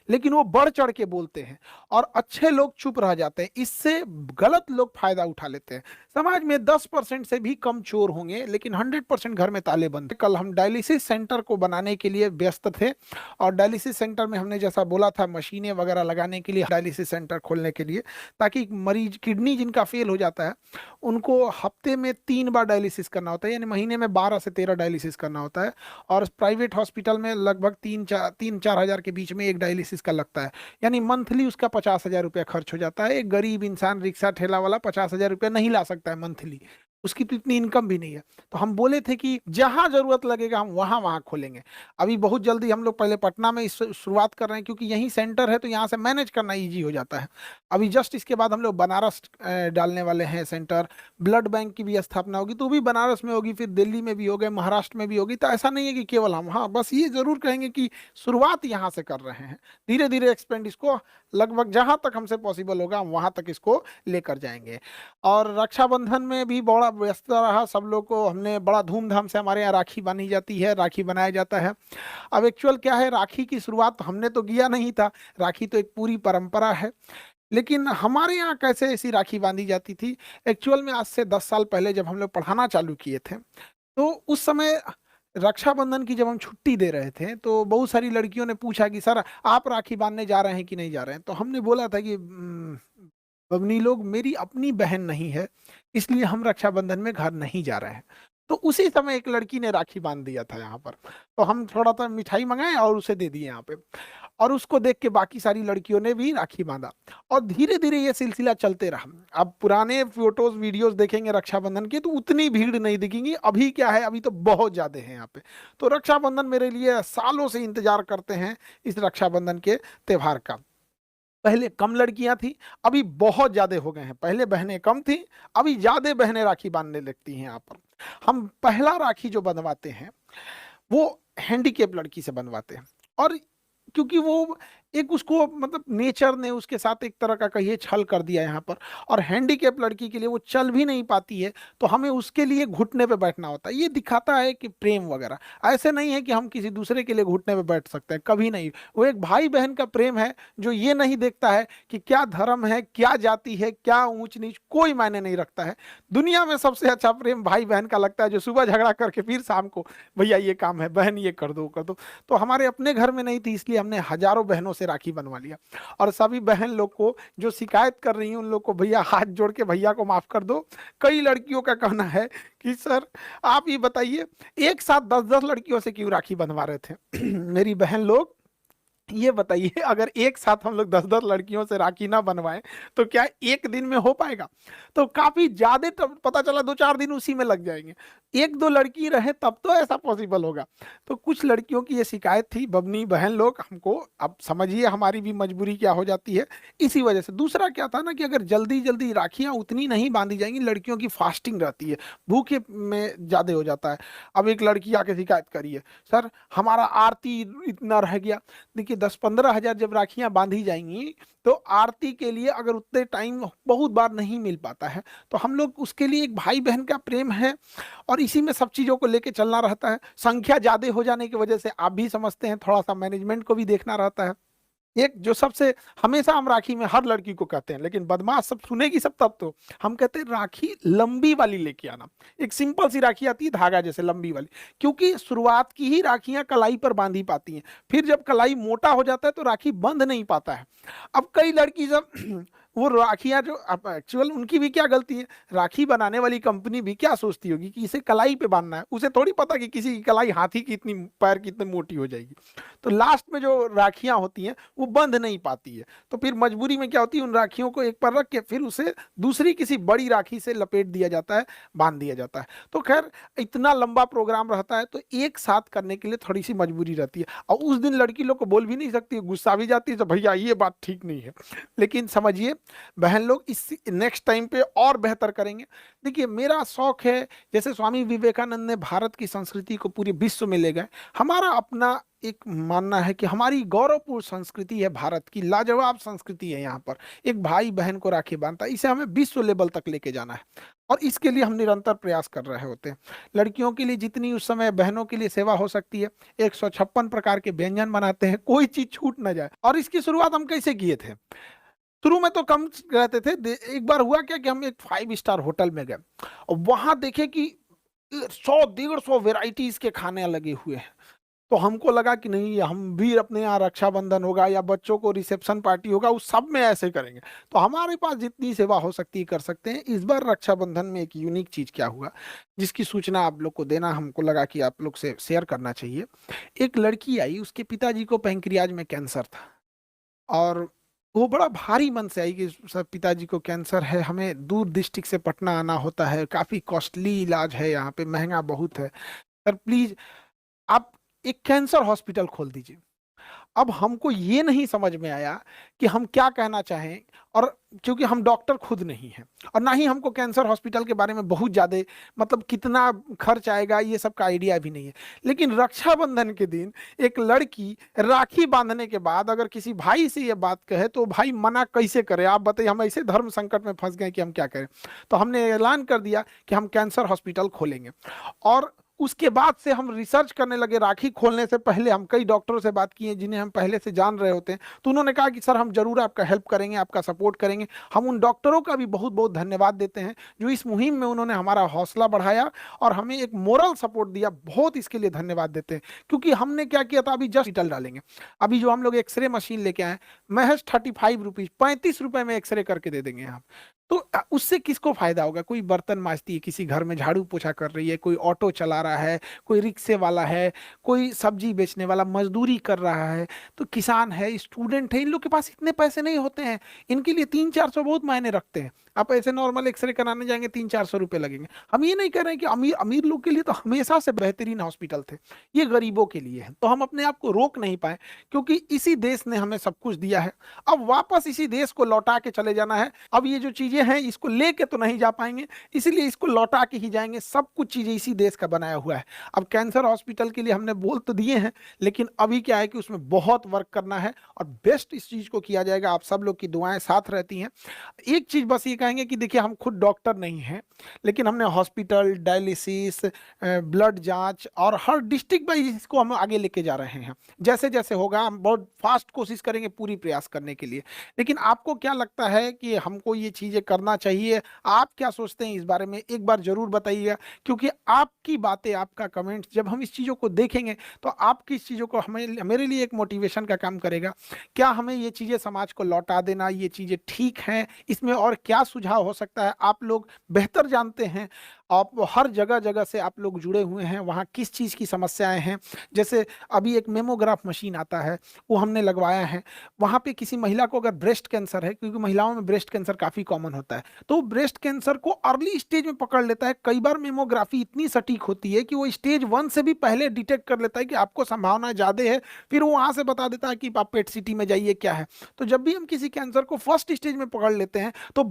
लेकिन वो बढ़ चढ़ के बोलते हैं और अच्छे लोग चुप रह जाते हैं। इससे गलत लोग फायदा उठा लेते हैं। समाज में 10% से भी कम चोर होंगे, लेकिन 100% घर में ताले बंद। कल हम डायलिसिस सेंटर को बनाने के लिए व्यस्त थे, और डायलिसिस सेंटर में हमने जैसा बोला था मशीनें वगैरह लगाने के लिए, डायलिसिस सेंटर खोलने के लिए, ताकि मरीज किडनी जिनका फेल हो जाता है उनको हफ्ते में 3 बार डायलिसिस करना होता है, यानी महीने में 12 से 13 डायलिसिस करना होता है। और प्राइवेट हॉस्पिटल में लगभग 3-4 हज़ार के बीच में एक डायलिसिस का लगता है, यानी मंथली उसका 50,000 रुपया खर्च हो जाता है। एक गरीब इंसान, रिक्शा ठेला वाला 50,000 रुपया नहीं ला सकता है मंथली, उसकी तो इतनी इनकम भी नहीं है। तो हम बोले थे कि जहां जरूरत लगेगा हम वहां वहां खोलेंगे। अभी बहुत जल्दी हम लोग पहले पटना में इस शुरुआत कर रहे हैं, क्योंकि यही सेंटर है तो यहाँ से मैनेज करना इजी हो जाता है। अभी जस्ट इसके बाद हम लोग बनारस डालने वाले हैं सेंटर। ब्लड बैंक की भी स्थापना होगी, तो वो भी बनारस में होगी, फिर दिल्ली में भी होगी, महाराष्ट्र में भी होगी। तो ऐसा नहीं है कि केवल हम, हाँ बस ये जरूर कहेंगे कि शुरुआत यहाँ से कर रहे हैं, धीरे धीरे एक्सपेंड इसको लगभग जहां तक हमसे पॉसिबल होगा हम वहां तक इसको लेकर जाएंगे। और रक्षाबंधन में भी बड़ा व्यस्त रहा सब लोग को। हमने बड़ा धूमधाम से, हमारे यहाँ राखी बांधी जाती है, राखी बनाया जाता है। अब एक्चुअल क्या है, राखी की शुरुआत हमने तो किया नहीं था, राखी तो एक पूरी परंपरा है। लेकिन हमारे यहाँ कैसे ऐसी राखी बांधी जाती थी, एक्चुअल में आज से 10 साल पहले जब हम लोग पढ़ाना चालू किए थे, तो उस समय रक्षाबंधन की जब हम छुट्टी दे रहे थे तो बहुत सारी लड़कियों ने पूछा कि सर आप राखी बांधने जा रहे हैं कि नहीं जा रहे हैं। तो हमने बोला था कि बबनी लोग, मेरी अपनी बहन नहीं है, इसलिए हम रक्षाबंधन में घर नहीं जा रहे हैं। तो उसी समय एक लड़की ने राखी बांध दिया था यहाँ पर, तो हम थोड़ा सा मिठाई मंगाए और उसे दे दिए यहाँ पे। और उसको देख के बाकी सारी लड़कियों ने भी राखी बांधा, और धीरे धीरे ये सिलसिला चलते रहा। अब पुराने फोटोज वीडियोस देखेंगे रक्षाबंधन के तो उतनी भीड़ नहीं दिखेंगी। अभी क्या है, अभी तो बहुत ज्यादा है यहाँ पे। तो रक्षाबंधन मेरे लिए सालों से इंतजार करते हैं इस रक्षाबंधन के त्योहार का। पहले कम लड़कियां थी, अभी बहुत ज्यादा हो गए हैं। पहले बहनें कम थी, अभी ज्यादा बहनें राखी बांधने लगती हैं यहाँ पर। हम पहला राखी जो बनवाते हैं वो हैंडीकेप लड़की से बनवाते हैं। और क्योंकि वो एक, उसको मतलब नेचर ने उसके साथ एक तरह का कहिए छल कर दिया यहाँ पर। और हैंडीकेप लड़की के लिए वो चल भी नहीं पाती है, तो हमें उसके लिए घुटने पे बैठना होता है। ये दिखाता है कि प्रेम वगैरह, ऐसे नहीं है कि हम किसी दूसरे के लिए घुटने पे बैठ सकते हैं, कभी नहीं। वो एक भाई बहन का प्रेम है जो ये नहीं देखता है कि क्या धर्म है, क्या जाति है, क्या ऊंच नीच, कोई मायने नहीं रखता है। दुनिया में सबसे अच्छा प्रेम भाई बहन का लगता है, जो सुबह झगड़ा करके फिर शाम को भैया ये काम है, बहन ये कर दो कर दो। तो हमारे अपने घर में नहीं थी, इसलिए हमने हजारों बहनों से राखी बनवा लिया। और सभी बहन लोग को जो शिकायत कर रही हैं उन लोग को भैया हाथ जोड़ के भैया को माफ कर दो। कई लड़कियों का कहना है कि सर आप ये बताइए, एक साथ 10-10 लड़कियों से क्यों राखी बनवा रहे थे। मेरी बहन लोग, ये बताइए, अगर एक साथ हम लोग 10-10 लड़कियों से राखी ना बनवाएं तो क्या एक दिन में हो पाएगा? तो काफी ज्यादा पता चला 2-4 दिन उसी में लग जाएंगे। 1-2 लड़की रहे तब तो ऐसा पॉसिबल होगा। तो कुछ लड़कियों की ये शिकायत थी, बबनी बहन लोग हमको, अब समझिए हमारी भी मजबूरी क्या हो जाती है इसी वजह से। दूसरा क्या था ना कि अगर जल्दी जल्दी राखियां उतनी नहीं बांधी जाएंगी, लड़कियों की फास्टिंग रहती है, भूखे में ज्यादा हो जाता है। अब एक लड़की आके शिकायत करिए, सर हमारा आरती इतना रह गया। देखिए 10-15 हजार जब राखियां बांधी जाएंगी तो आरती के लिए अगर उतने टाइम बहुत बार नहीं मिल पाता है, तो हम लोग उसके लिए, एक भाई बहन का प्रेम है और इसी में सब चीजों को लेके चलना रहता है। संख्या ज्यादा हो जाने की वजह से आप भी समझते हैं थोड़ा सा मैनेजमेंट को भी देखना रहता है। एक जो सबसे, हमेशा हम राखी में हर लड़की को कहते हैं, लेकिन बदमाश सब सुनेगी सब तब तो, हम कहते हैं राखी लंबी वाली लेके आना। एक सिंपल सी राखी आती है धागा जैसे लंबी वाली, क्योंकि शुरुआत की ही राखियां कलाई पर बांधी पाती हैं। फिर जब कलाई मोटा हो जाता है तो राखी बंध नहीं पाता है। अब कई लड़की जब वो राखियां जो, अब एक्चुअल उनकी भी क्या गलती है, राखी बनाने वाली कंपनी भी क्या सोचती होगी कि इसे कलाई पे बांधना है, उसे थोड़ी पता कि किसी की कलाई हाथी की इतनी, पैर की इतनी मोटी हो जाएगी। तो लास्ट में जो राखियां होती हैं वो बंध नहीं पाती है। तो फिर मजबूरी में क्या होती है, उन राखियों को एक पर रख के फिर उसे दूसरी किसी बड़ी राखी से लपेट दिया जाता है, बांध दिया जाता है। तो खैर इतना लंबा प्रोग्राम रहता है तो एक साथ करने के लिए थोड़ी सी मजबूरी रहती है। और उस दिन लड़की लोग को बोल भी नहीं सकती, गुस्सा भी जाती है तो भैया ये बात ठीक नहीं है। लेकिन समझिए बहन लोग इस नेक्स्ट टाइम पे और बेहतर करेंगे। देखिए मेरा शौक है, जैसे स्वामी विवेकानंद ने भारत की संस्कृति को पूरे विश्व में ले गए, हमारा अपना एक मानना है कि हमारी गौरवपूर्ण संस्कृति है, भारत की लाजवाब संस्कृति है। यहाँ पर एक भाई बहन को राखी बांधता है, इसे हमें विश्व लेवल तक लेके जाना है और इसके लिए हम निरंतर प्रयास कर रहे होते हैं। लड़कियों के लिए जितनी उस समय बहनों के लिए सेवा हो सकती है, 156 प्रकार के व्यंजन बनाते हैं, कोई चीज छूट ना जाए। और इसकी शुरुआत हम कैसे किए थे? शुरू में तो कम रहते थे, एक बार हुआ क्या कि हम एक 5 स्टार होटल में गए और वहां देखे कि 100 150 वेराइटीज के खाने लगे हुए हैं। तो हमको लगा कि नहीं, हम भी अपने यहाँ रक्षाबंधन होगा या बच्चों को रिसेप्शन पार्टी होगा, उस सब में ऐसे करेंगे। तो हमारे पास जितनी सेवा हो सकती है कर सकते हैं। इस बार रक्षाबंधन में एक यूनिक चीज क्या हुआ, जिसकी सूचना आप लोग को देना हमको लगा कि आप लोग से शेयर करना चाहिए। एक लड़की आई, उसके पिताजी को पैंक्रियाज में कैंसर था और वो बड़ा भारी मन से आई कि सर पिताजी को कैंसर है, हमें दूर डिस्ट्रिक्ट से पटना आना होता है, काफी कॉस्टली इलाज है, यहाँ पे महंगा बहुत है, सर प्लीज आप एक कैंसर हॉस्पिटल खोल दीजिए। अब हमको ये नहीं समझ में आया कि हम क्या कहना चाहें, और क्योंकि हम डॉक्टर खुद नहीं हैं और ना ही हमको कैंसर हॉस्पिटल के बारे में बहुत ज़्यादा मतलब कितना खर्च आएगा ये सब का आइडिया भी नहीं है। लेकिन रक्षाबंधन के दिन एक लड़की राखी बांधने के बाद अगर किसी भाई से ये बात कहे तो भाई मना कैसे करे? आप बताइए, हम ऐसे धर्म संकट में फंस गए कि हम क्या करें। तो हमने ऐलान कर दिया कि हम कैंसर हॉस्पिटल खोलेंगे और उसके बाद से हम रिसर्च करने लगे। राखी खोलने से पहले हम कई डॉक्टरों से बात किए जिन्हें हम पहले से जान रहे होते हैं, तो उन्होंने कहा कि सर हम जरूर आपका हेल्प करेंगे, आपका सपोर्ट करेंगे। हम उन डॉक्टरों का भी बहुत बहुत धन्यवाद देते हैं जो इस मुहिम में उन्होंने हमारा हौसला बढ़ाया और हमें एक मोरल सपोर्ट दिया, बहुत इसके लिए धन्यवाद देते हैं। क्योंकि हमने क्या किया था, अभी जस्ट डिटेल डालेंगे, अभी जो हम लोग एक्सरे मशीन लेके आए महज 35 रुपीज, 35 रुपए में एक्सरे करके दे देंगे आप। तो उससे किसको फायदा होगा? कोई बर्तन मांजती है, किसी घर में झाड़ू पोछा कर रही है, कोई ऑटो चला रहा है, कोई रिक्शे वाला है, कोई सब्जी बेचने वाला मजदूरी कर रहा है, तो किसान है, स्टूडेंट है, इन लोग के पास इतने पैसे नहीं होते हैं। इनके लिए 300 400 बहुत मायने रखते हैं। आप ऐसे नॉर्मल एक्सरे कराने जाएंगे 300 400 रुपए लगेंगे। हम ये नहीं कह रहे हैं कि अमीर अमीर लोग के लिए तो हमेशा से बेहतरीन हॉस्पिटल थे, ये गरीबों के लिए है। तो हम अपने आप को रोक नहीं पाए क्योंकि इसी देश ने हमें सब कुछ दिया है, अब वापस इसी देश को लौटा के चले जाना है। अब ये जो चीजें हैं इसको लेके तो नहीं जा पाएंगे, इसीलिए इसको लौटा के ही जाएंगे। सब कुछ चीजें इसी देश का बनाया हुआ है। अब कैंसर हॉस्पिटल के लिए हमने बोल तो दिए हैं, लेकिन अभी क्या है कि उसमें बहुत वर्क करना है और बेस्ट इस चीज को किया जाएगा। आप सब लोग की दुआएं साथ रहती हैं। एक चीज बस ये कहेंगे कि देखिए हम खुद डॉक्टर नहीं हैं, लेकिन हमने हॉस्पिटल, डायलिसिस, ब्लड जांच और हर डिस्ट्रिक्ट वाइज इसको हम आगे लेके जा रहे हैं। जैसे जैसे होगा हम बहुत फास्ट कोशिश करेंगे पूरी प्रयास करने के लिए। लेकिन आपको क्या लगता है कि हमको ये चीजें करना चाहिए? आप क्या सोचते हैं इस बारे में, एक बार जरूर बताइएगा, क्योंकि आपकी बातें, आपका कमेंट जब हम इस चीजों को देखेंगे तो आपकी इस चीजों को हमें, मेरे लिए एक मोटिवेशन का काम करेगा। क्या हमें ये चीजें समाज को लौटा देना, ये चीजें ठीक हैं? इसमें और क्या सुझाव हो सकता है? आप लोग बेहतर जानते हैं, आप हर जगह जगह से आप लोग जुड़े हुए हैं, वहाँ किस चीज़ की समस्याएं हैं। जैसे अभी एक मेमोग्राफ मशीन आता है, वो हमने लगवाया है। वहाँ पे किसी महिला को अगर ब्रेस्ट कैंसर है, क्योंकि महिलाओं में ब्रेस्ट कैंसर काफ़ी कॉमन होता है, तो ब्रेस्ट कैंसर को अर्ली स्टेज में पकड़ लेता है। कई बार मेमोग्राफी इतनी सटीक होती है कि वो स्टेज 1 से भी पहले डिटेक्ट कर लेता है कि आपको संभावना ज़्यादा है, फिर वो वहाँ से बता देता है कि आप पेट सिटी में जाइए क्या है। तो जब भी हम किसी कैंसर को फर्स्ट स्टेज में पकड़ लेते हैं तो